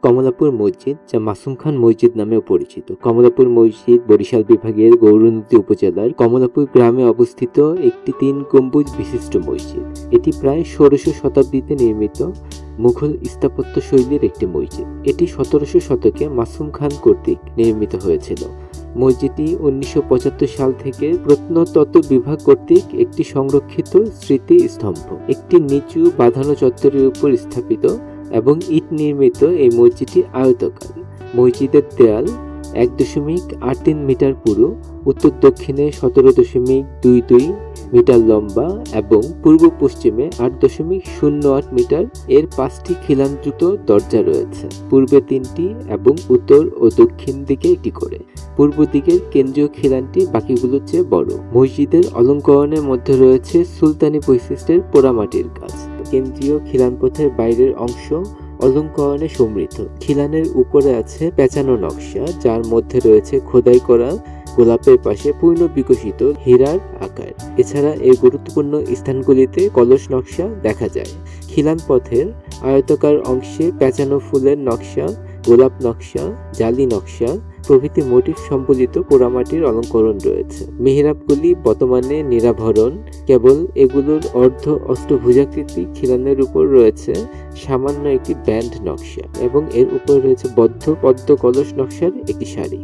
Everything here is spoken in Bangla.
কমলাপুর মসজিদ, যা মাসুম খান মসজিদ নামেও পরিচিত। কমলাপুর মসজিদ বরিশাল বিভাগের গৌরনদী উপজেলার কমলাপুর গ্রামে অবস্থিত একটি 3 গম্বুজ বিশিষ্ট মসজিদ। এটি প্রায় 16শ শতাব্দীতে নির্মিত মুঘল স্থাপত্য শৈলীর একটি মসজিদ। এটি 17শ শতকে মাসুম খান কর্তৃক নির্মিত হয়েছিল। মসজিদটি 1975 সাল থেকে প্রত্নতত্ত্ব বিভাগ কর্তৃক একটি সংরক্ষিত স্মৃতি স্তম্ভ। একটি নিচু বাঁধানো চত্বরের উপর স্থাপিত এবং ইট নির্মিত এই মসজিদটি আয়তাকার। মসজিদের দেয়াল 1.83 মিটার পুরু, উত্তর দক্ষিণে 17.22 মিটার লম্বা এবং পূর্ব পশ্চিমে 8.08 মিটার। এর 5টি খিলানযুক্ত দরজা রয়েছে, পূর্বে 3টি এবং উত্তর ও দক্ষিণ দিকে একটি করে। পূর্ব দিকের কেন্দ্রীয় খিলানটি বাকিগুলোর চেয়ে বড়। মসজিদের অলঙ্করণের মধ্যে রয়েছে সুলতানি বৈশিষ্ট্যের পোড়ামাটির কাজ। কেন্দ্রীয় খিলানপথের বাইরের অংশ অলঙ্করণে সমৃদ্ধ। খিলানের উপরে আছে পেঁচানো নকশা, যার মধ্যে রয়েছে খোদাই করা গোলাপের পাশে পূর্ণ বিকশিত হীরার আকার। এছাড়া এর গুরুত্বপূর্ণ স্থানগুলিতে কলস নকশা দেখা যায়। খিলান পথের আয়তাকার অংশে পেঁচানো ফুলের নকশা, গোলাপ নকশা, জালি নকশা প্রভৃতি মোটিফ সম্বলিত পোড়ামাটির অলঙ্করণ রয়েছে। মেহরাবগুলি বর্তমানে নিরাভরণ, কেবল এগুলোর অর্ধ অষ্টভুজাকৃতি খিলানের উপর রয়েছে সামান্য একটি ব্যান্ড নকশা এবং এর উপর রয়েছে বদ্ধ পদ্ম কলস নকশার একটি সারি।